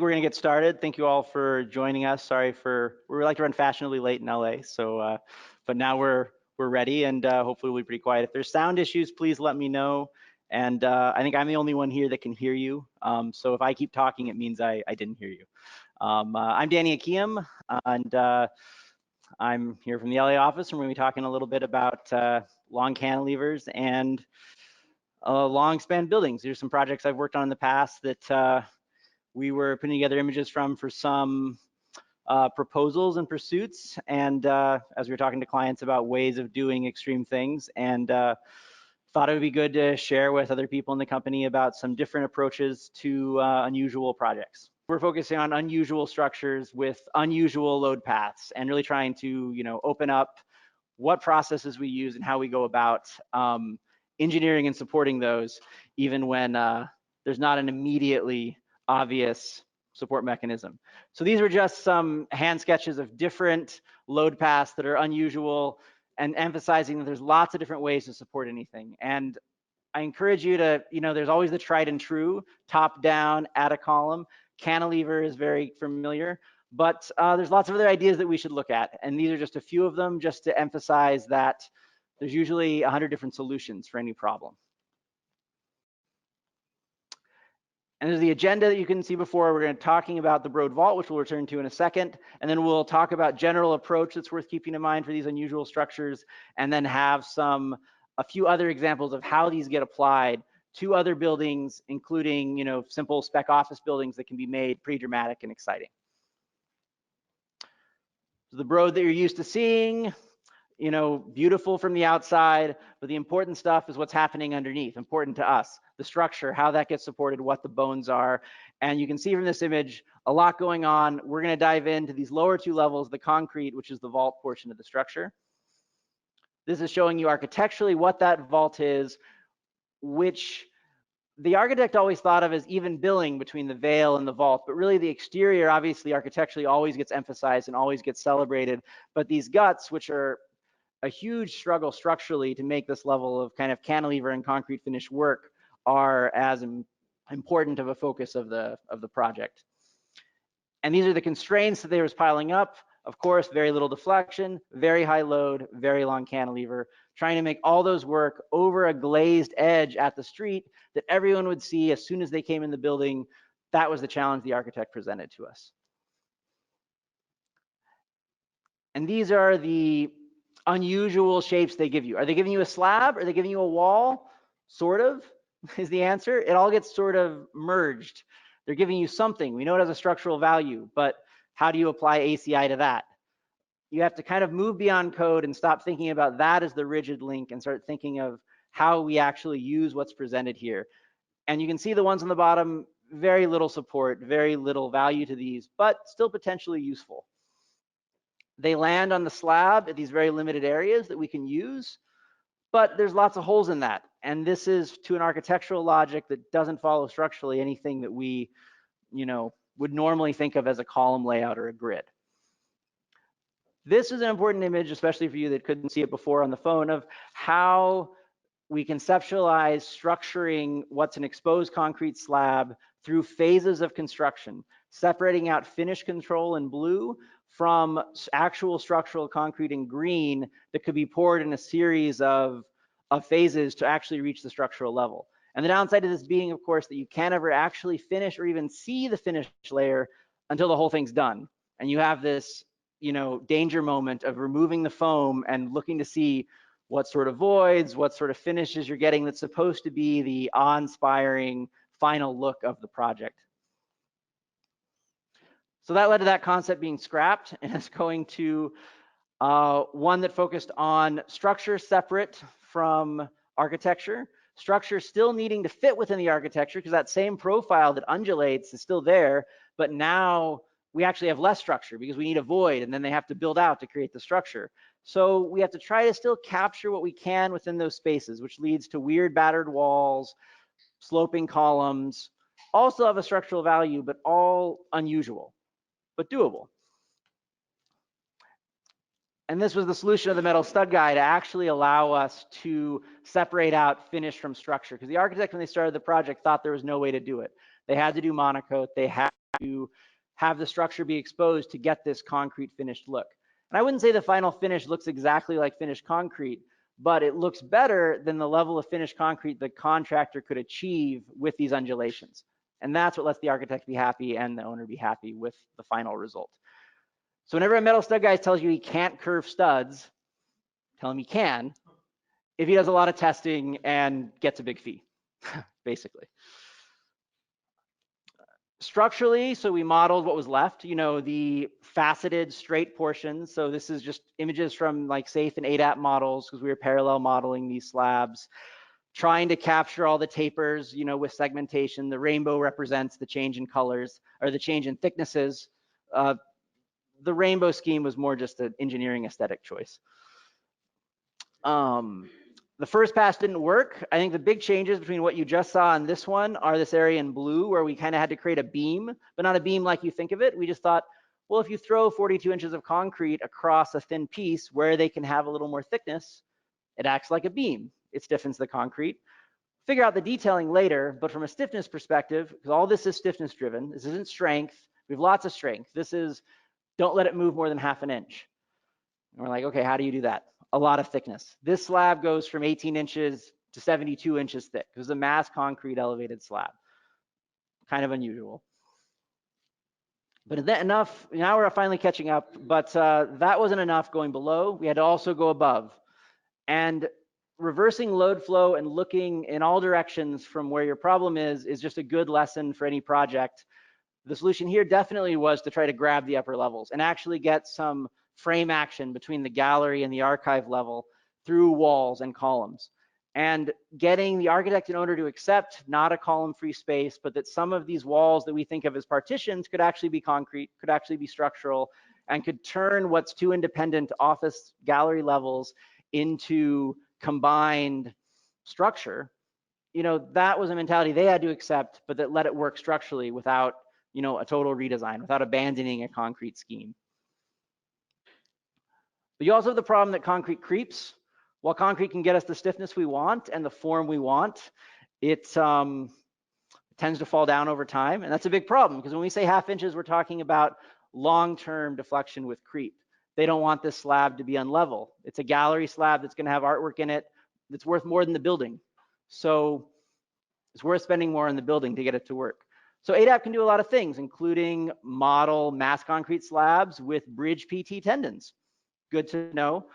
think we're going to get started. Thank you all for joining us. Sorry for, we like to run fashionably late in LA, so but now we're ready, and hopefully we'll be pretty quiet. If there's sound issues, please let me know. And I think I'm the only one here that can hear you. So if I keep talking, it means I didn't hear you. I'm Danny Akiem, and I'm here from the LA office, and we're going to be talking a little bit about long cantilevers and long span buildings. There's some projects I've worked on in the past that we were putting together images from for some proposals and pursuits, and as we were talking to clients about ways of doing extreme things, and thought it would be good to share with other people in the company about some different approaches to unusual projects. We're focusing on unusual structures with unusual load paths, and really trying to, open up what processes we use and how we go about engineering and supporting those, even when there's not an immediately obvious support mechanism. So these were just some hand sketches of different load paths that are unusual, and emphasizing that there's lots of different ways to support anything. And I encourage you to, there's always the tried and true, top down, add a column. Cantilever is very familiar, but there's lots of other ideas that we should look at. And these are just a few of them, just to emphasize that there's usually 100 different solutions for any problem. And there's the agenda that you can see before. We're going to be talking about the Broad Vault, which we'll return to in a second. And then we'll talk about general approach that's worth keeping in mind for these unusual structures, and then have a few other examples of how these get applied to other buildings, including, simple spec office buildings that can be made pretty dramatic and exciting. So the Broad that you're used to seeing, beautiful from the outside, but the important stuff is what's happening underneath, important to us. The structure, how that gets supported, what the bones are. And you can see from this image, a lot going on. We're going to dive into these lower two levels, the concrete, which is the vault portion of the structure. This is showing you architecturally what that vault is, which the architect always thought of as even billing between the veil and the vault, but really the exterior, obviously architecturally, always gets emphasized and always gets celebrated. But these guts, which are a huge struggle structurally to make this level of kind of cantilever and concrete finish work, are as important of a focus of the project. And these are the constraints that they was piling up. Of course, very little deflection, very high load, very long cantilever, trying to make all those work over a glazed edge at the street that everyone would see as soon as they came in the building. That was the challenge the architect presented to us. And these are the unusual shapes they give you. Are they giving you a slab? Are they giving you a wall? Sort of is the answer. It all gets sort of merged. They're giving you something. We know it has a structural value, but how do you apply ACI to that? You have to kind of move beyond code and stop thinking about that as the rigid link and start thinking of how we actually use what's presented here. And you can see the ones on the bottom, very little support, very little value to these, but still potentially useful. They land on the slab at these very limited areas that we can use, but there's lots of holes in that. And this is to an architectural logic that doesn't follow structurally anything that we, would normally think of as a column layout or a grid. This is an important image, especially for you that couldn't see it before on the phone, of how we conceptualize structuring what's an exposed concrete slab through phases of construction, separating out finish control in blue from actual structural concrete in green that could be poured in a series of phases to actually reach the structural level. And the downside of this being, of course, that you can't ever actually finish or even see the finished layer until the whole thing's done. And you have this, danger moment of removing the foam and looking to see what sort of voids, what sort of finishes you're getting that's supposed to be the awe-inspiring final look of the project. So that led to that concept being scrapped, and it's going to one that focused on structure separate from architecture, structure still needing to fit within the architecture because that same profile that undulates is still there, but now we actually have less structure because we need a void and then they have to build out to create the structure. So we have to try to still capture what we can within those spaces, which leads to weird battered walls, sloping columns, also have a structural value, but all unusual, but doable. And this was the solution of the metal stud guy to actually allow us to separate out finish from structure. Because the architect, when they started the project, thought there was no way to do it. They had to do monocoat. They had to have the structure be exposed to get this concrete finished look. And I wouldn't say the final finish looks exactly like finished concrete, but it looks better than the level of finished concrete the contractor could achieve with these undulations. And that's what lets the architect be happy and the owner be happy with the final result. So whenever a metal stud guy tells you he can't curve studs, tell him he can, if he does a lot of testing and gets a big fee, basically. Structurally, so we modeled what was left, the faceted straight portions. So this is just images from like SAFE and ADAP models because we were parallel modeling these slabs, trying to capture all the tapers, with segmentation. The rainbow represents the change in colors or the change in thicknesses. The rainbow scheme was more just an engineering aesthetic choice. The first pass didn't work. I think the big changes between what you just saw and this one are this area in blue where we kind of had to create a beam, but not a beam like you think of it. We just thought, well, if you throw 42 inches of concrete across a thin piece where they can have a little more thickness, it acts like a beam. It stiffens the concrete. Figure out the detailing later, but from a stiffness perspective, because all this is stiffness driven, this isn't strength. We have lots of strength. This is, don't let it move more than ½ inch. And we're like, okay, how do you do that? A lot of thickness. This slab goes from 18 inches to 72 inches thick. It was a mass concrete elevated slab. Kind of unusual. But enough, now we're finally catching up, but that wasn't enough going below. We had to also go above. And reversing load flow and looking in all directions from where your problem is just a good lesson for any project. The solution here definitely was to try to grab the upper levels and actually get some frame action between the gallery and the archive level through walls and columns. And getting the architect and owner to accept not a column-free space, but that some of these walls that we think of as partitions could actually be concrete, could actually be structural, and could turn what's two independent office gallery levels into combined structure. That was a mentality they had to accept, but that let it work structurally without, a total redesign, without abandoning a concrete scheme. But you also have the problem that concrete creeps. While concrete can get us the stiffness we want and the form we want, it tends to fall down over time. And that's a big problem because when we say ½ inches, we're talking about long-term deflection with creep. They don't want this slab to be unlevel. It's a gallery slab that's going to have artwork in it that's worth more than the building. So it's worth spending more on the building to get it to work. So ADAP can do a lot of things, including model mass concrete slabs with bridge PT tendons. Good to know.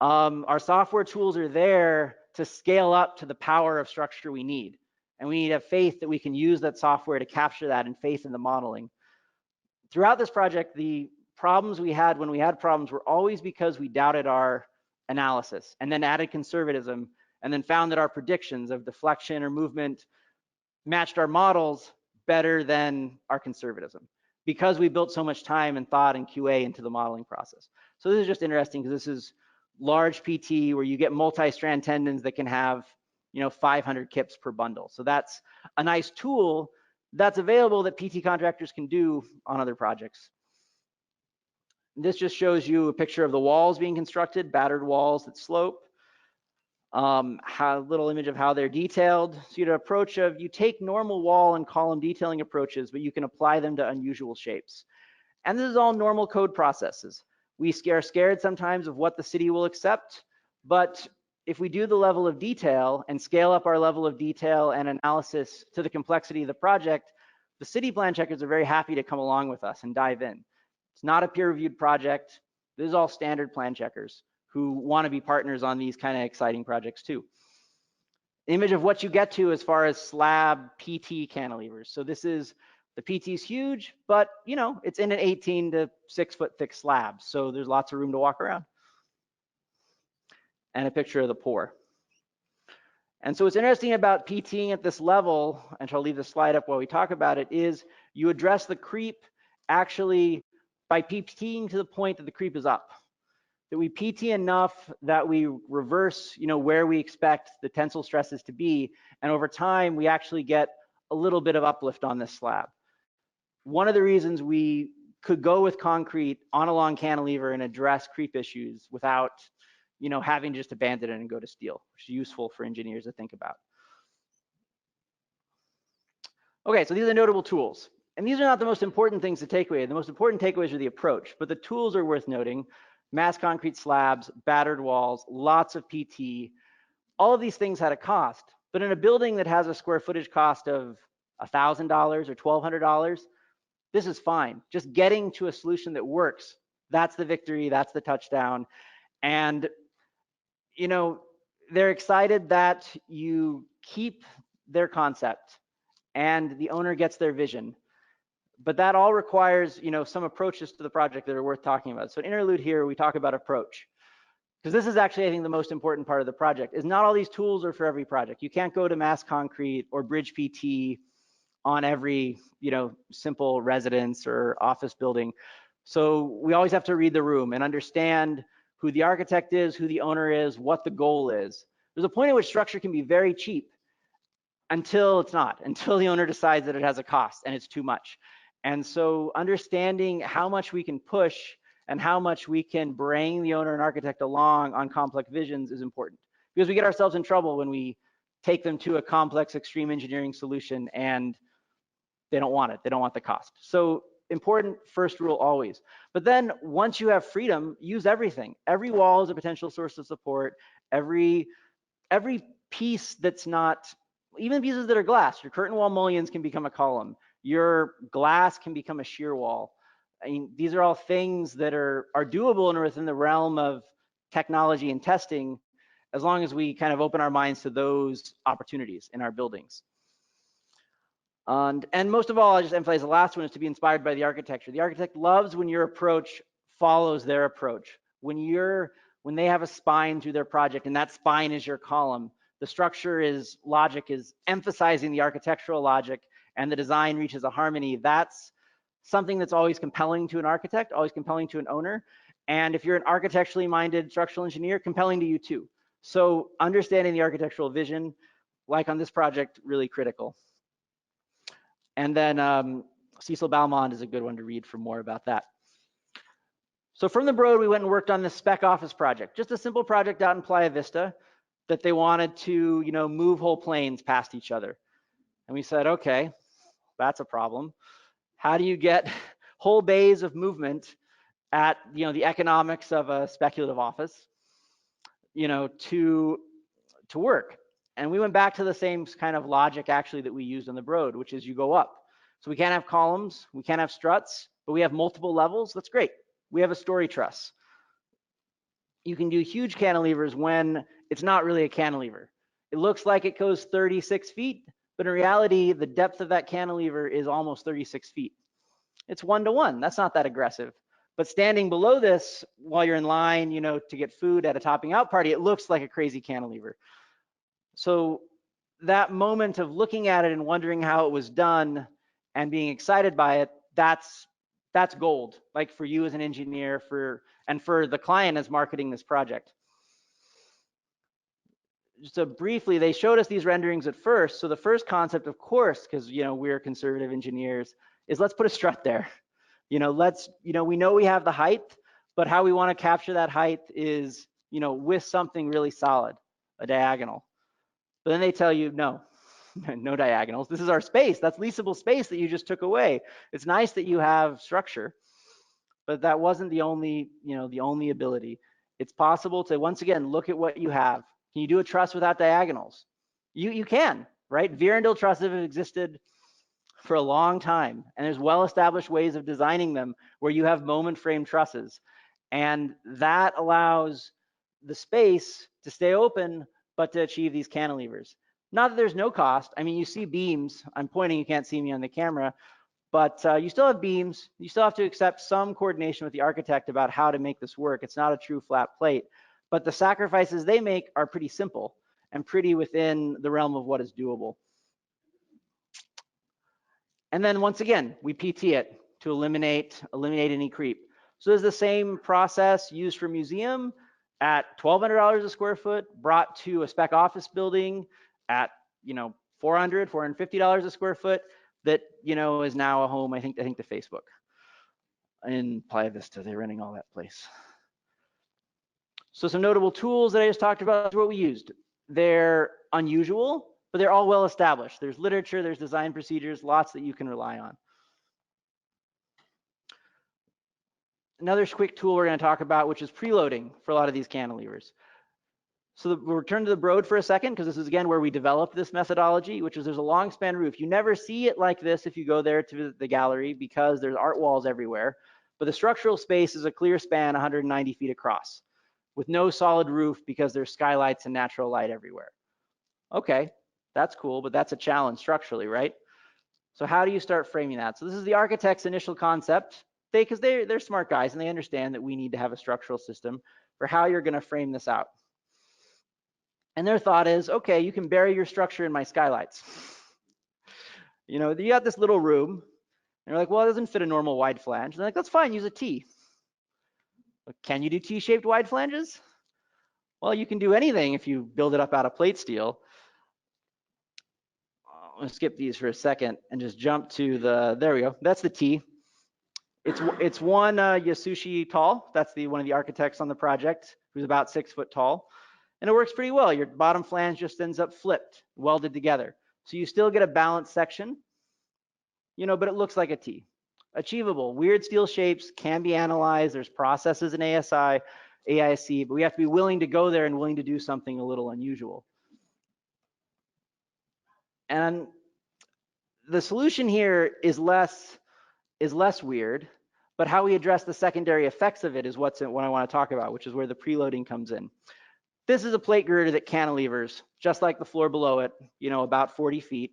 Our software tools are there to scale up to the power of structure we need. And we need to have faith that we can use that software to capture that and faith in the modeling. Throughout this project, the problems we had when we had problems were always because we doubted our analysis and then added conservatism and then found that our predictions of deflection or movement matched our models better than our conservatism because we built so much time and thought and QA into the modeling process. So this is just interesting because this is large PT where you get multi-strand tendons that can have 500 kips per bundle. So that's a nice tool that's available that PT contractors can do on other projects. This just shows you a picture of the walls being constructed, battered walls that slope. Little image of how they're detailed. So you had an approach of you take normal wall and column detailing approaches, but you can apply them to unusual shapes. And this is all normal code processes. We are scared sometimes of what the city will accept, but if we do the level of detail and scale up our level of detail and analysis to the complexity of the project, the city plan checkers are very happy to come along with us and dive in. It's not a peer-reviewed project. This is all standard plan checkers who want to be partners on these kind of exciting projects too. Image of what you get to as far as slab PT cantilevers. So this is, the PT is huge, but it's in an 18 to 6 foot thick slab. So there's lots of room to walk around. And a picture of the pour. And so what's interesting about PTing at this level, and I'll leave the slide up while we talk about it, is you address the creep actually by PTing to the point that the creep is up. That we PT enough that we reverse, where we expect the tensile stresses to be, and over time we actually get a little bit of uplift on this slab. One of the reasons we could go with concrete on a long cantilever and address creep issues without, having to just abandon it and go to steel, which is useful for engineers to think about. Okay, so these are notable tools. And these are not the most important things to take away. The most important takeaways are the approach, but the tools are worth noting. Mass concrete slabs, battered walls, lots of PT. All of these things had a cost, but in a building that has a square footage cost of $1,000 or $1,200, this is fine. Just getting to a solution that works, that's the victory, that's the touchdown. And, you know, they're excited that you keep their concept and the owner gets their vision. But that all requires, you know, some approaches to the project that are worth talking about. So an interlude here, we talk about approach. Because this is actually, I think, the most important part of the project, is not all these tools are for every project. You can't go to mass concrete or bridge PT on every, you know, simple residence or office building. So we always have to read the room and understand who the architect is, who the owner is, what the goal is. There's a point at which structure can be very cheap until it's not, until the owner decides that it has a cost and it's too much. And so understanding how much we can push and how much we can bring the owner and architect along on complex visions is important, because we get ourselves in trouble when we take them to a complex extreme engineering solution and they don't want it, they don't want the cost. So important first rule always. But then once you have freedom, use everything. Every wall is a potential source of support. Every piece that's not, even pieces that are glass, your curtain wall mullions can become a column. Your glass can become a shear wall. I mean, these are all things that are doable and are within the realm of technology and testing, as long as we kind of open our minds to those opportunities in our buildings. And most of all, I just emphasize the last one is to be inspired by the architecture. The architect loves when your approach follows their approach. When they have a spine through their project and that spine is your column, the structure is logic is emphasizing the architectural logic and the design reaches a harmony. That's something that's always compelling to an architect, always compelling to an owner. And if you're an architecturally minded structural engineer, compelling to you too. So understanding the architectural vision, like on this project, really critical. And then Cecil Balmond is a good one to read for more about that. So from the Broad, we went and worked on this spec office project, just a simple project out in Playa Vista that they wanted to, you know, move whole planes past each other. And we said, okay, that's a problem. How do you get whole bays of movement at, you know, the economics of a speculative office, you know, to work? And we went back to the same kind of logic actually that we used on the Broad, which is you go up. So we can't have columns, we can't have struts, but we have multiple levels. That's great. We have a story truss. You can do huge cantilevers when it's not really a cantilever. It looks like it goes 36 feet, but in reality, the depth of that cantilever is almost 36 feet. It's 1-to-1. That's not that aggressive. But standing below this while you're in line, you know, to get food at a topping out party, it looks like a crazy cantilever. So that moment of looking at it and wondering how it was done and being excited by it, that's gold, like for you as an engineer, and for the client as marketing this project. So briefly, they showed us these renderings at first. So the first concept, of course, because, you know, we're conservative engineers, is let's put a strut there. You know, we know we have the height, but how we want to capture that height is, you know, with something really solid, a diagonal. But then they tell you, no, no diagonals. This is our space. That's leasable space that you just took away. It's nice that you have structure, but that wasn't the only, you know, the only ability. It's possible to, once again, look at what you have. Can you do a truss without diagonals? You can, right? Vierendeel trusses have existed for a long time, and there's well-established ways of designing them where you have moment frame trusses, and that allows the space to stay open, but to achieve these cantilevers. Not that there's no cost. I mean, you see beams. I'm pointing, you can't see me on the camera, but you still have beams. You still have to accept some coordination with the architect about how to make this work. It's not a true flat plate, but the sacrifices they make are pretty simple and pretty within the realm of what is doable. And then once again, we PT it to eliminate any creep. So there's the same process used for museum at $1,200 a square foot, brought to a spec office building at, you know, $450 a square foot, that, you know, is now a home, I think to Facebook. In Playa Vista, they're renting all that place. So some notable tools that I just talked about is what we used. They're unusual, but they're all well established. There's literature, there's design procedures, lots that you can rely on. another quick tool we're going to talk about, which is preloading for a lot of these cantilevers. So we'll return to the Broad for a second, because this is again where we developed this methodology, which is there's a long span roof. You never see it like this if you go there to the gallery, because there's art walls everywhere. But the structural space is a clear span 190 feet across with no solid roof, because there's skylights and natural light everywhere. Okay, that's cool, but that's a challenge structurally, right? So how do you start framing that? So this is the architect's initial concept. Because they're smart guys and they understand that we need to have a structural system for how you're going to frame this out. And their thought is, okay, you can bury your structure in my skylights. You know, you got this little room, and you're like, well, it doesn't fit a normal wide flange. And they're like, that's fine, use a T. But can you do T-shaped wide flanges? Well, you can do anything if you build it up out of plate steel. I'm gonna skip these for a second and just jump to the, there we go, that's the T. It's one Yasushi tall. That's one of the architects on the project, who's about 6 foot tall. And it works pretty well. Your bottom flange just ends up flipped, welded together. So you still get a balanced section, you know, but it looks like a T. Achievable. Weird steel shapes can be analyzed. There's processes in ASI, AIC, but we have to be willing to go there and willing to do something a little unusual. And the solution here is less weird, but how we address the secondary effects of it is what I want to talk about, which is where the preloading comes in. This is a plate girder that cantilevers, just like the floor below it, you know, about 40 feet.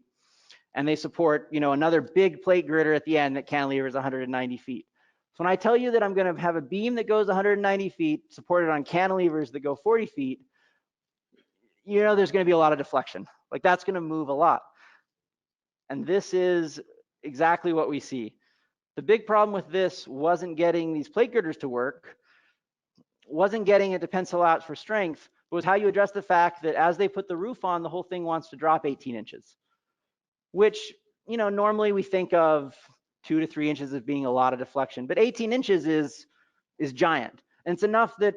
And they support, you know, another big plate girder at the end that cantilevers 190 feet. So when I tell you that I'm going to have a beam that goes 190 feet supported on cantilevers that go 40 feet, you know, there's going to be a lot of deflection. Like, that's going to move a lot. And this is exactly what we see. The big problem with this wasn't getting these plate girders to work, wasn't getting it to pencil out for strength, but was how you address the fact that as they put the roof on, the whole thing wants to drop 18 inches, which, you know, normally we think of 2 to 3 inches as being a lot of deflection, but 18 inches is giant. And it's enough that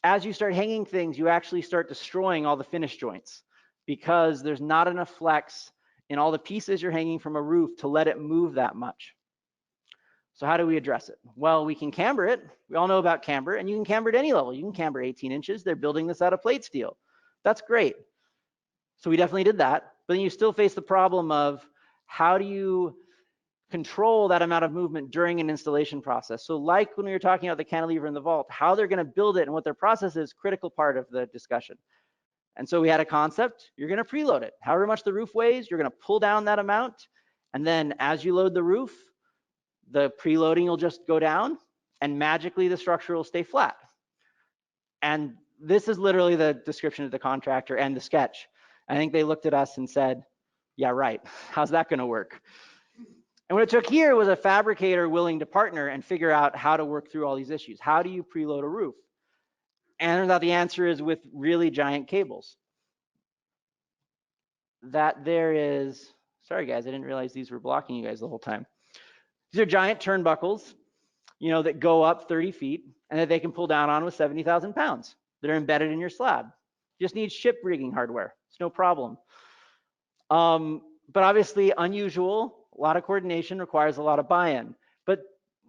as you start hanging things, you actually start destroying all the finish joints, because there's not enough flex in all the pieces you're hanging from a roof to let it move that much. So how do we address it? Well, we can camber it. We all know about camber, and you can camber at any level. You can camber 18 inches. They're building this out of plate steel. That's great. So we definitely did that. But then you still face the problem of how do you control that amount of movement during an installation process? So like when we were talking about the cantilever in the vault, how they're going to build it and what their process is, critical part of the discussion. And so we had a concept. You're going to preload it. However much the roof weighs, you're going to pull down that amount. And then as you load the roof, the preloading will just go down and magically the structure will stay flat. And this is literally the description of the contractor and the sketch. I think they looked at us and said, yeah, right. How's that going to work? And what it took here was a fabricator willing to partner and figure out how to work through all these issues. How do you preload a roof? And turns out the answer is with really giant cables. That there is, sorry guys, I didn't realize these were blocking you guys the whole time. These are giant turnbuckles, you know, that go up 30 feet and that they can pull down on with 70,000 pounds that are embedded in your slab. You just need ship rigging hardware. It's no problem. But obviously unusual, a lot of coordination, requires a lot of buy-in. But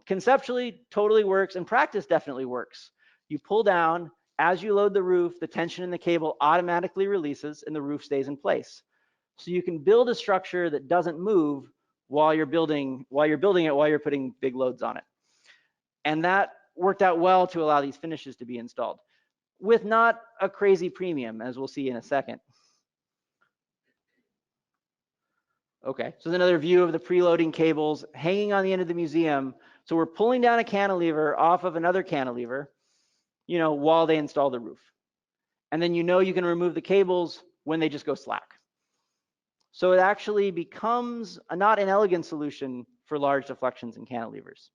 conceptually totally works, and practice definitely works. You pull down, as you load the roof, the tension in the cable automatically releases and the roof stays in place. So you can build a structure that doesn't move while you're building it, while you're putting big loads on it. And that worked out well to allow these finishes to be installed with not a crazy premium, as we'll see in a second. Okay, so another view of the preloading cables hanging on the end of the museum. So we're pulling down a cantilever off of another cantilever, you know, while they install the roof. And then you know you can remove the cables when they just go slack. So it actually becomes a not inelegant solution for large deflections in cantilevers.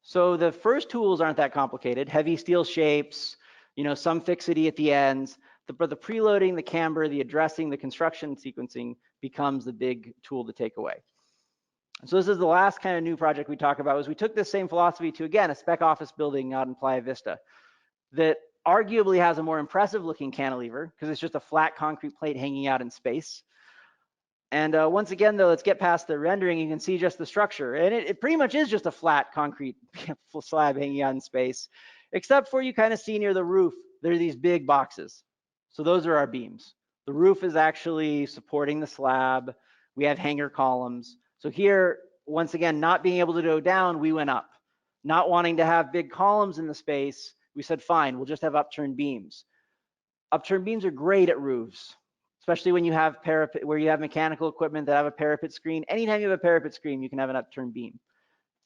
So the first tools aren't that complicated. Heavy steel shapes, you know, some fixity at the ends. But the preloading, the camber, the addressing, the construction sequencing becomes the big tool to take away. So this is the last kind of new project we talk about. Is we took this same philosophy to, again, a spec office building out in Playa Vista that arguably has a more impressive looking cantilever because it's just a flat concrete plate hanging out in space. And once again, though, let's get past the rendering. You can see just the structure. And it pretty much is just a flat concrete slab hanging out in space, except for you kind of see near the roof, there are these big boxes. So those are our beams. The roof is actually supporting the slab. We have hanger columns. So here, once again, not being able to go down, we went up. Not wanting to have big columns in the space, we said, fine, we'll just have upturned beams. Upturned beams are great at roofs, especially when you have parapet, where you have mechanical equipment that have a parapet screen. Anytime you have a parapet screen, you can have an upturned beam,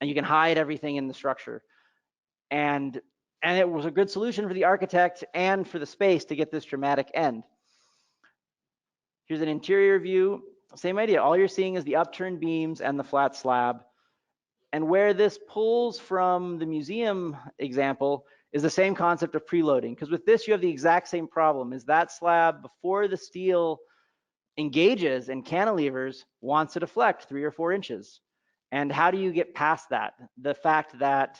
and you can hide everything in the structure. And it was a good solution for the architect and for the space to get this dramatic end. Here's an interior view. Same idea. All you're seeing is the upturned beams and the flat slab. And where this pulls from the museum example is the same concept of preloading, because with this you have the exact same problem. Is that slab, before the steel engages and cantilevers, wants to deflect 3 or 4 inches. And how do you get past that? The fact that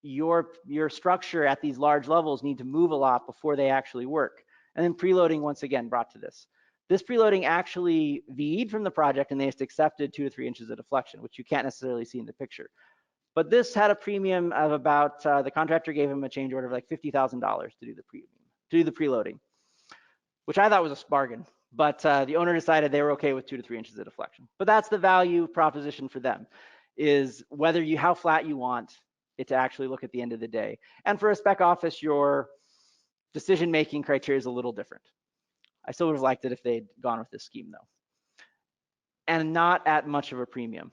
your structure at these large levels need to move a lot before they actually work. And then preloading, once again, brought to this. This preloading actually VE'd from the project, and they just accepted 2 to 3 inches of deflection, which you can't necessarily see in the picture. But this had a premium of about, the contractor gave him a change order of like $50,000 to do the preloading, which I thought was a bargain. But the owner decided they were okay with 2 to 3 inches of deflection. But that's the value proposition for them, is whether you, how flat you want it to actually look at the end of the day. And for a spec office, your decision-making criteria is a little different. I still would have liked it if they'd gone with this scheme though. And not at much of a premium.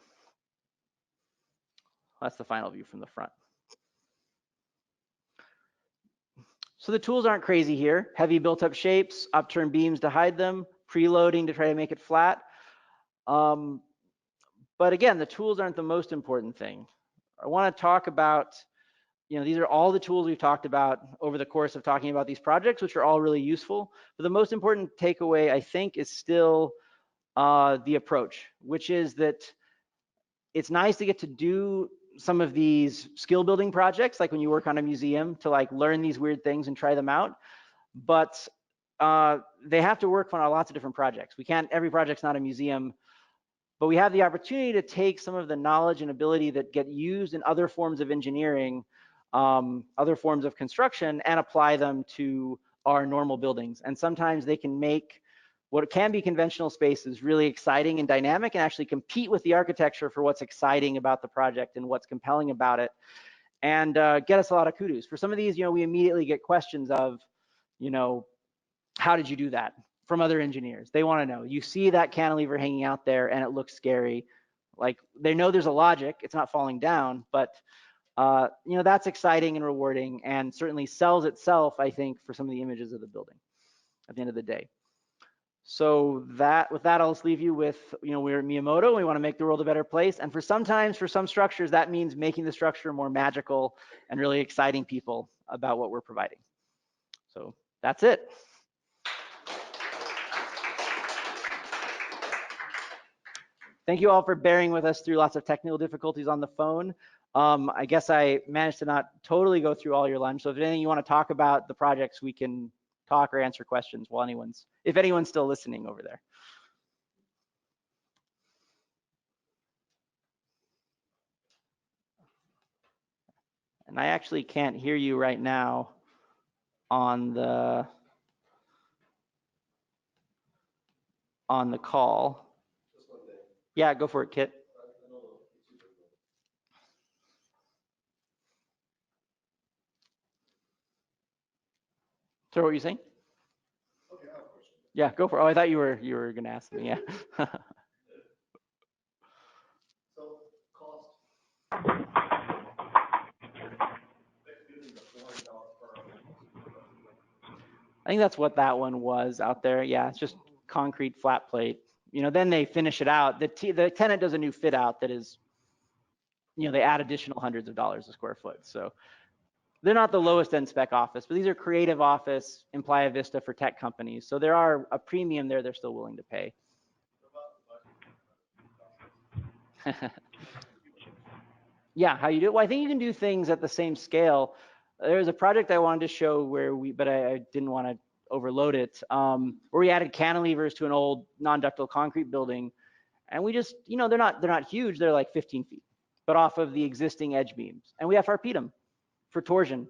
That's the final view from the front. So the tools aren't crazy here. Heavy built-up shapes, upturned beams to hide them, preloading to try to make it flat. But again, the tools aren't the most important thing. I want to talk about, these are all the tools we've talked about over the course of talking about these projects, which are all really useful. But the most important takeaway, I think, is still the approach, which is that it's nice to get to do some of these skill building projects, like when you work on a museum, to like learn these weird things and try them out. But they have to work on lots of different projects. Every project's not a museum, but we have the opportunity to take some of the knowledge and ability that get used in other forms of engineering, other forms of construction, and apply them to our normal buildings. And sometimes they can make what can be conventional spaces really exciting and dynamic, and actually compete with the architecture for what's exciting about the project and what's compelling about it, and get us a lot of kudos. For some of these, we immediately get questions of, how did you do that, from other engineers. They want to know. You see that cantilever hanging out there and it looks scary. Like, they know there's a logic, it's not falling down, but that's exciting and rewarding, and certainly sells itself, I think, for some of the images of the building at the end of the day. So with that, I'll just leave you with, we're at Miyamoto, we want to make the world a better place. And for some structures, that means making the structure more magical and really exciting people about what we're providing. So that's it. Thank you all for bearing with us through lots of technical difficulties on the phone. I guess I managed to not totally go through all your lunch. So if there's anything you want to talk about the projects, we can talk or answer questions while if anyone's still listening over there. And I actually can't hear you right now on the call. Yeah, go for it, Kit. So what were you saying? Okay, I have a question. Yeah, go for it. Oh, I thought you were gonna ask me. Yeah. So cost. I think that's what that one was out there. Yeah, it's just concrete flat plate. Then they finish it out. The tenant does a new fit out that is, they add additional hundreds of dollars a square foot. So they're not the lowest end spec office, but these are creative office, Implia Vista for tech companies. So there are a premium there they're still willing to pay. Yeah, how you do it? Well, I think you can do things at the same scale. There's a project I wanted to show but I didn't want to overload it, where we added cantilevers to an old non-ductile concrete building, and we just, they're not huge, they're like 15 feet, but off of the existing edge beams, and we FRP'd them for torsion,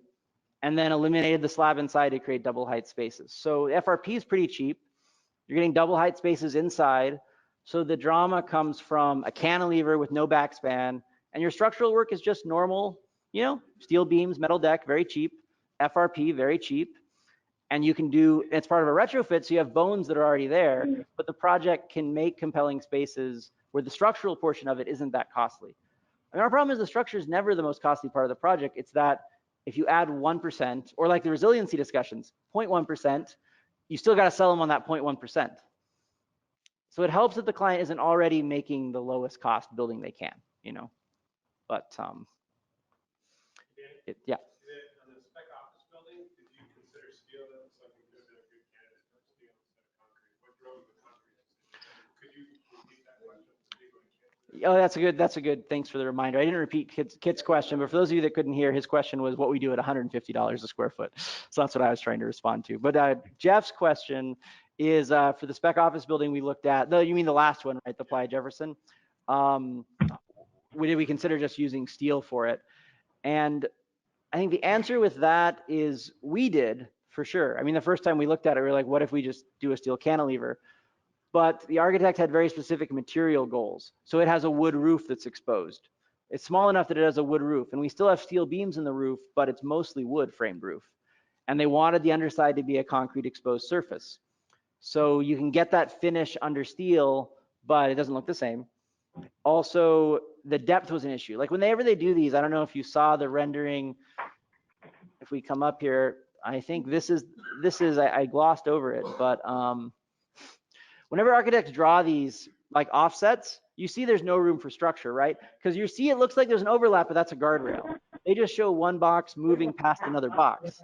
and then eliminated the slab inside to create double height spaces. So FRP is pretty cheap. You're getting double height spaces inside. So the drama comes from a cantilever with no backspan, and your structural work is just normal, steel beams, metal deck, very cheap, FRP, very cheap. And you can do, it's part of a retrofit, so you have bones that are already there, but the project can make compelling spaces where the structural portion of it isn't that costly. And our problem is the structure is never the most costly part of the project. It's that if you add 1%, or like the resiliency discussions, 0.1%, you still got to sell them on that 0.1%. So it helps that the client isn't already making the lowest cost building they can, but yeah. On the spec office building, did you consider steel? That looks like a good candidate for steel instead of concrete. What drove the concrete decision? Could you repeat that question? Oh, that's a good. Thanks for the reminder. I didn't repeat Kit's question, but for those of you that couldn't hear, his question was what we do at $150 a square foot. So that's what I was trying to respond to. But Jeff's question is for the spec office building we looked at. No, you mean the last one, right? The Playa Jefferson. Did we consider just using steel for it? And I think the answer with that is we did, for sure. I mean, the first time we looked at it, we were like, what if we just do a steel cantilever? But the architect had very specific material goals. So it has a wood roof that's exposed. It's small enough that it has a wood roof, and we still have steel beams in the roof, but it's mostly wood framed roof. And they wanted the underside to be a concrete exposed surface. So you can get that finish under steel, but it doesn't look the same. Also, the depth was an issue. Like whenever they do these, I don't know if you saw the rendering. If we come up here, I think this is I glossed over it, but whenever architects draw these like offsets, you see there's no room for structure, right? Because you see it looks like there's an overlap, but that's a guardrail. They just show one box moving past another box.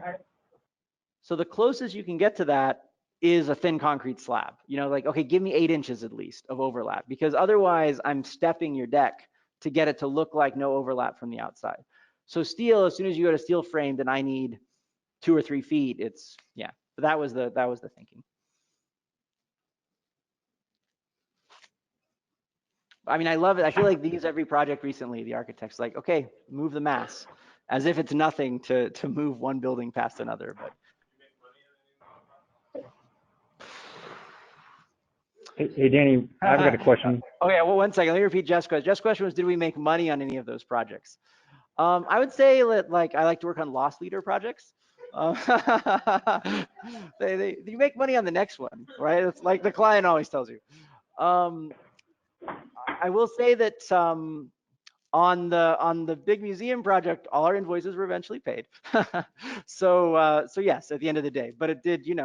So the closest you can get to that is a thin concrete slab. Like, okay, give me 8 inches at least of overlap, because otherwise I'm stepping your deck to get it to look like no overlap from the outside. So steel, as soon as you go to steel framed and I need 2 or 3 feet, it's, yeah, but that was the thinking. I mean, I love it. I feel like every project recently, the architect's like, okay, move the mass, as if it's nothing to move one building past another. But Hey, Danny, I've got a question. Okay, well, 1 second. Let me repeat Jeff's question. Jeff's question was, did we make money on any of those projects? I would say that, like, I like to work on loss leader projects. You make money on the next one, right? It's like the client always tells you. I will say that on the big museum project, all our invoices were eventually paid. So yes, at the end of the day, but it did, you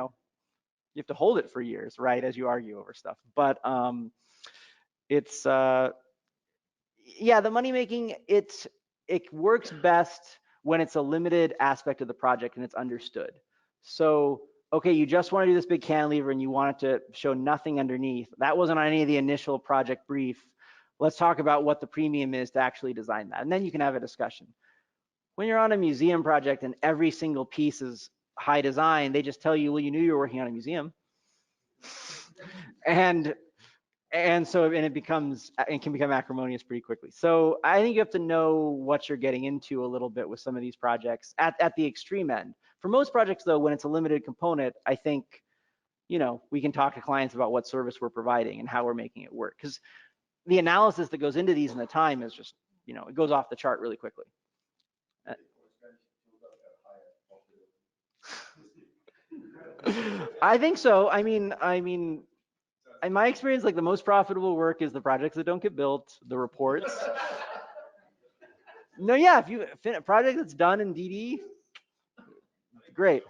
have to hold it for years, right, as you argue over stuff. But it's yeah, the money making, it works best when it's a limited aspect of the project and it's understood. So okay, you just want to do this big cantilever and you want it to show nothing underneath. That wasn't on any of the initial project brief. Let's talk about what the premium is to actually design that, and then you can have a discussion. When you're on a museum project and every single piece is high design, they just tell you, well, you knew you were working on a museum. And so it can become acrimonious pretty quickly. So I think you have to know what you're getting into a little bit with some of these projects at the extreme end. For most projects though, when it's a limited component, I think, we can talk to clients about what service we're providing and how we're making it work. Because the analysis that goes into these and the time is just, it goes off the chart really quickly. I think so. I mean, in my experience, like the most profitable work is the projects that don't get built, the reports. No, yeah, if you a project that's done in DD, great.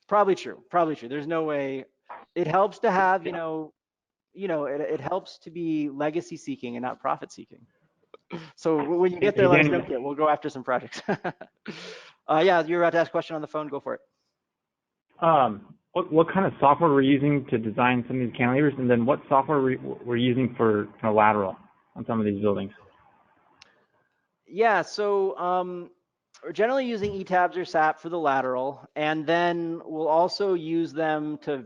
Probably true. There's no way. It helps to have, it helps to be legacy seeking and not profit seeking. So when you get there, let us know. We'll go after some projects. Yeah, you're about to ask a question on the phone. Go for it. What kind of software we're using to design some of these cantilevers, and then what software we're using for kind of lateral on some of these buildings? Yeah, so We're generally using ETABS or SAP for the lateral, and then we'll also use them to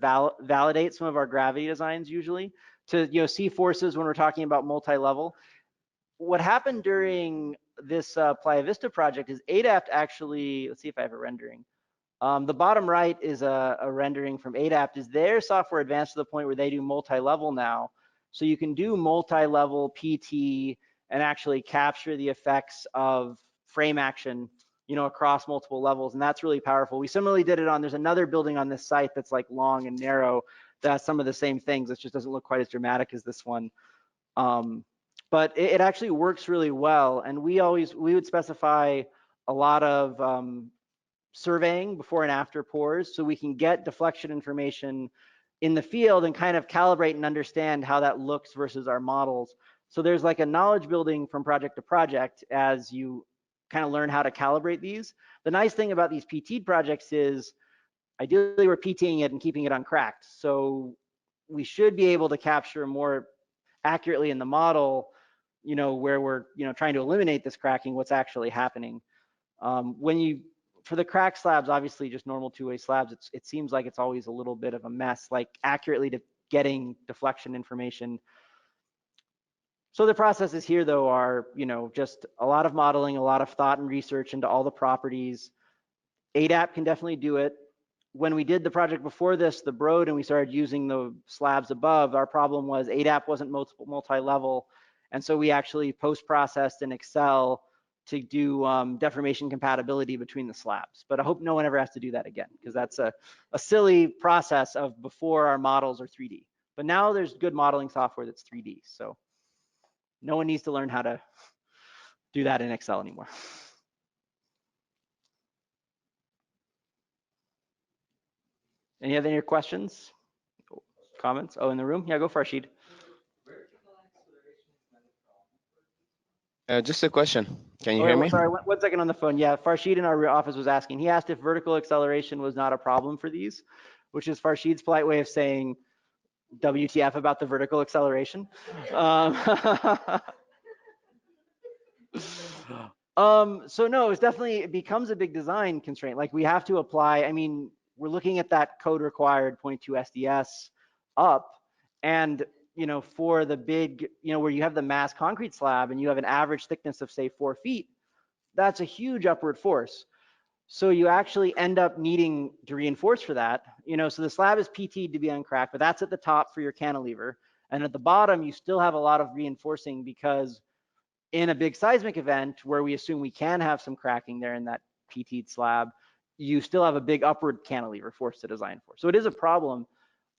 validate some of our gravity designs usually to see forces when we're talking about multi-level. What happened during this Playa Vista project is ADAPT actually, let's see if I have a rendering. The bottom right is a rendering from ADAPT. Is their software advanced to the point where they do multi-level now? So you can do multi-level PT and actually capture the effects of frame action, across multiple levels, and that's really powerful. We similarly did it on, there's another building on this site that's like long and narrow that has some of the same things. It just doesn't look quite as dramatic as this one. But it actually works really well, and we would specify a lot of surveying before and after pours so we can get deflection information in the field and kind of calibrate and understand how that looks versus our models. So there's like a knowledge building from project to project as you kind of learn how to calibrate these. The nice thing about these PT projects is ideally we're PTing it and keeping it uncracked. So we should be able to capture more accurately in the model, where we're, trying to eliminate this cracking, what's actually happening. For the crack slabs, obviously just normal two-way slabs, it seems like it's always a little bit of a mess, like accurately to getting deflection information. So the processes here though are, just a lot of modeling, a lot of thought and research into all the properties. ADAP can definitely do it. When we did the project before this, the Broad, and we started using the slabs above, our problem was ADAP wasn't multi-level. And so we actually post-processed in Excel to do deformation compatibility between the slabs. But I hope no one ever has to do that again, because that's a silly process of before our models are 3D. But now there's good modeling software that's 3D. So no one needs to learn how to do that in Excel anymore. Any other questions, comments? Oh, in the room? Yeah, go for it, Rashid. Just a question. Can you hear me? Sorry, one second on the phone. Yeah, Farshid in our office was asking. He asked if vertical acceleration was not a problem for these, which is Farshid's polite way of saying WTF about the vertical acceleration. So no, it becomes a big design constraint. Like we have to apply, I mean, we're looking at that code required 0.2 SDS up, and for the big, where you have the mass concrete slab and you have an average thickness of say 4 feet, that's a huge upward force. So you actually end up needing to reinforce for that. So the slab is PT'd to be uncracked, but that's at the top for your cantilever. And at the bottom, you still have a lot of reinforcing because in a big seismic event where we assume we can have some cracking there in that PT'd slab, you still have a big upward cantilever force to design for. So it is a problem.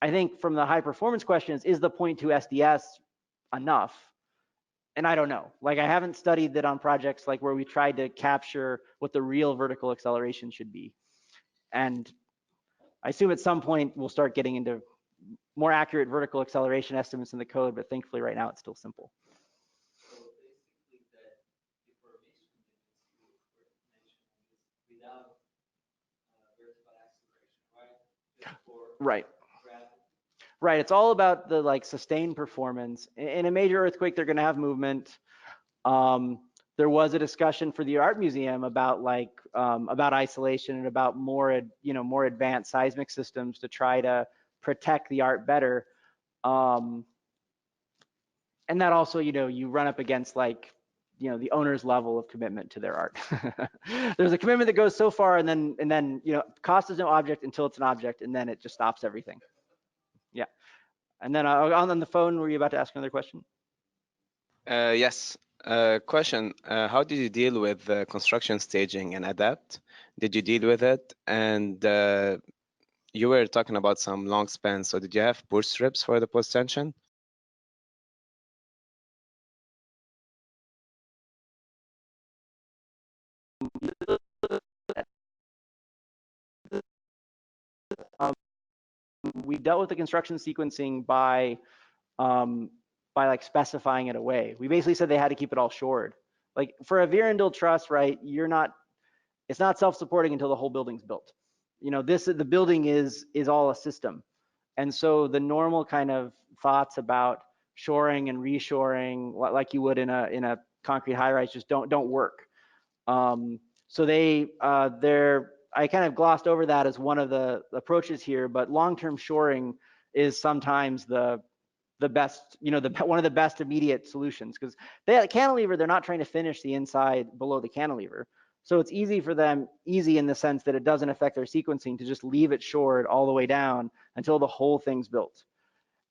I think from the high performance questions, is the 0.2 SDS enough? And I don't know. Like I haven't studied that on projects like where we tried to capture what the real vertical acceleration should be. And I assume at some point we'll start getting into more accurate vertical acceleration estimates in the code, but thankfully right now it's still simple. So basically the deformation without vertical acceleration, right? Just for right. gravity. Right. It's all about the like sustained performance. In a major earthquake, they're going to have movement. There was a discussion for the art museum about about isolation and about more advanced seismic systems to try to protect the art better. And that also, you run up against like, the owner's level of commitment to their art. There's a commitment that goes so far, and then cost is no object until it's an object, and then it just stops everything. Yeah. And then on the phone, were you about to ask another question? Yes. Question. How did you deal with construction staging and adapt? Did you deal with it? And you were talking about some long spans. So did you have push strips for the post tension? We dealt with the construction sequencing by like specifying it away. We basically said they had to keep it all shored. Like for a Vierendeel truss, right? It's not self-supporting until the whole building's built. The building is all a system. And so the normal kind of thoughts about shoring and reshoring, like you would in a concrete high-rise, just don't work. So I kind of glossed over that as one of the approaches here, but long-term shoring is sometimes the best, one of the best immediate solutions, because cantilever, they're not trying to finish the inside below the cantilever. So it's easy for them, easy in the sense that it doesn't affect their sequencing, to just leave it shored all the way down until the whole thing's built.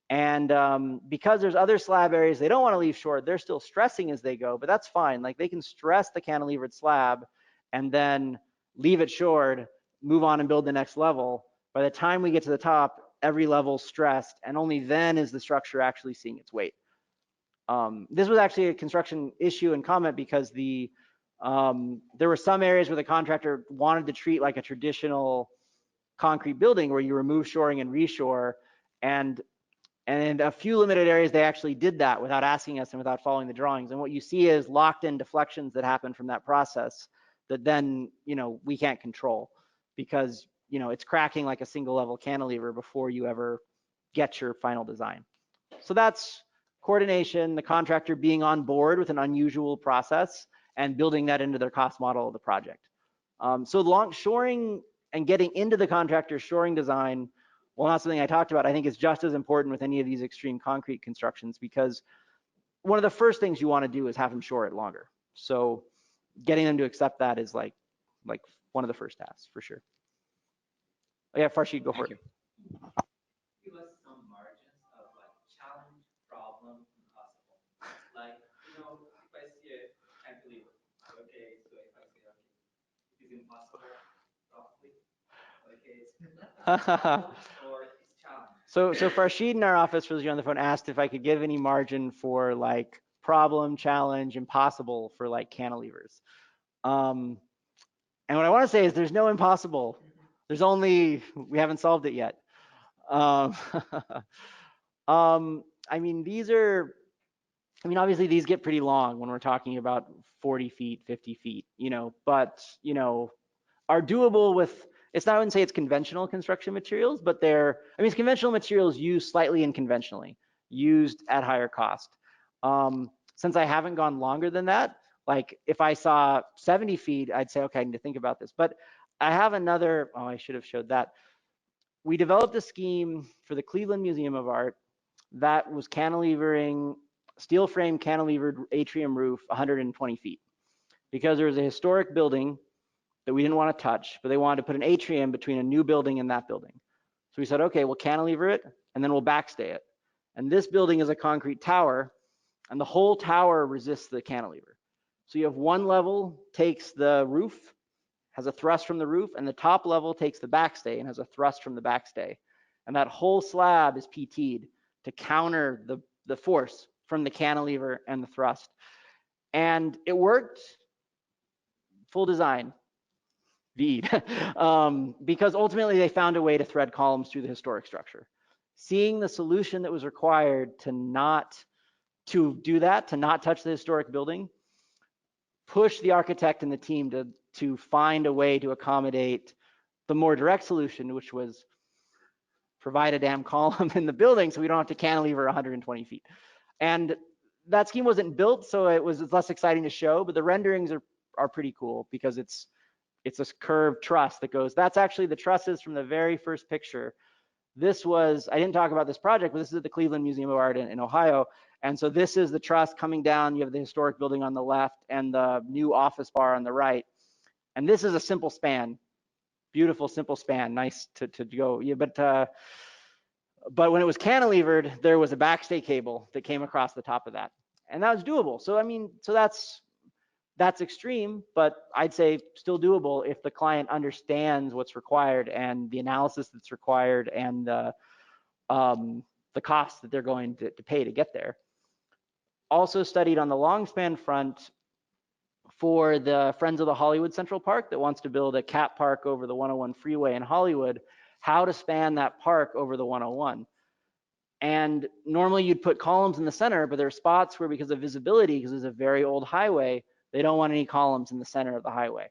And because there's other slab areas they don't want to leave shored, they're still stressing as they go, but that's fine. Like they can stress the cantilevered slab and then leave it shored, move on and build the next level. By the time we get to the top, every level's stressed, and only then is the structure actually seeing its weight. This was actually a construction issue and comment because there were some areas where the contractor wanted to treat like a traditional concrete building where you remove shoring and reshore, and in a few limited areas they actually did that without asking us and without following the drawings. And what you see is locked in deflections that happen from that process that then we can't control, because it's cracking like a single level cantilever before you ever get your final design. So that's coordination, the contractor being on board with an unusual process and building that into their cost model of the project. So long shoring and getting into the contractor's shoring design, well, not something I talked about, I think is just as important with any of these extreme concrete constructions, because one of the first things you want to do is have them shore it longer. So getting them to accept that is like one of the first tasks for sure. Oh, yeah, Farshid, go for it. Give us some margins of like challenge, problem, impossible. Like, if I see a cantilever, okay, so if I say, okay, it is impossible, roughly, okay, it's or it's challenge. So Farshid in our office, for those of you on the phone, asked if I could give any margin for like problem, challenge, impossible for like cantilevers. And what I want to say is there's no impossible. There's only, we haven't solved it yet. I mean, obviously these get pretty long when we're talking about 40 feet, 50 feet, but, are doable with, it's not, I wouldn't say it's conventional construction materials, but it's conventional materials used slightly unconventionally, used at higher cost. Since I haven't gone longer than that, like if I saw 70 feet, I'd say, okay, I need to think about this. But I have another, I should have showed that. We developed a scheme for the Cleveland Museum of Art that was cantilevering, steel frame cantilevered atrium roof 120 feet, because there was a historic building that we didn't want to touch, but they wanted to put an atrium between a new building and that building. So we said, okay, we'll cantilever it and then we'll backstay it. And this building is a concrete tower, and the whole tower resists the cantilever. So you have one level takes the roof, has a thrust from the roof, and the top level takes the backstay and has a thrust from the backstay. And that whole slab is PT'd to counter the force from the cantilever and the thrust. And it worked, full design, because ultimately they found a way to thread columns through the historic structure. Seeing the solution that was required to not touch the historic building, push the architect and the team to find a way to accommodate the more direct solution, which was provide a damn column in the building so we don't have to cantilever 120 feet. And that scheme wasn't built, so it's less exciting to show, but the renderings are pretty cool because it's this curved truss that goes, that's actually the trusses from the very first picture. This was, I didn't talk about this project, but this is at the Cleveland Museum of Art in Ohio. And so this is the truss coming down. You have the historic building on the left and the new office bar on the right. And this is a simple span, beautiful, simple span, nice to go. Yeah, but when it was cantilevered, there was a backstay cable that came across the top of that. And that was doable. So, so that's extreme, but I'd say still doable if the client understands what's required and the analysis that's required and the cost that they're going to pay to get there. Also studied on the long span front for the Friends of the Hollywood Central Park that wants to build a cat park over the 101 freeway in Hollywood, how to span that park over the 101. And normally you'd put columns in the center, but there are spots where, because of visibility, because it's a very old highway, they don't want any columns in the center of the highway.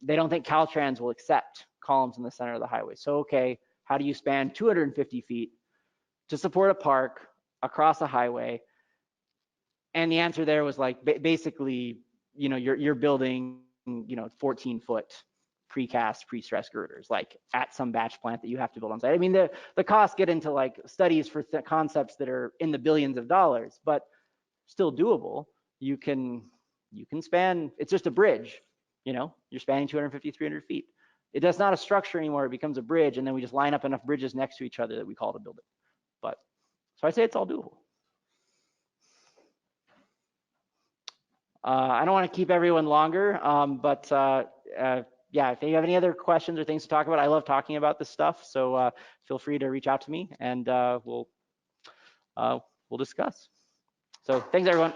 They don't think Caltrans will accept columns in the center of the highway. So, okay, how do you span 250 feet to support a park across a highway? And the answer there was like, basically, you're building 14-foot precast, pre-stressed girders, like at some batch plant that you have to build on site. I mean, the costs get into like studies for concepts that are in the billions of dollars, but still doable. You can span, it's just a bridge, you're spanning 250, 300 feet. It's not a structure anymore, it becomes a bridge, and then we just line up enough bridges next to each other that we call it a building. But, so I'd say it's all doable. I don't want to keep everyone longer, but yeah, if you have any other questions or things to talk about, I love talking about this stuff. So feel free to reach out to me, and we'll discuss. So thanks, everyone.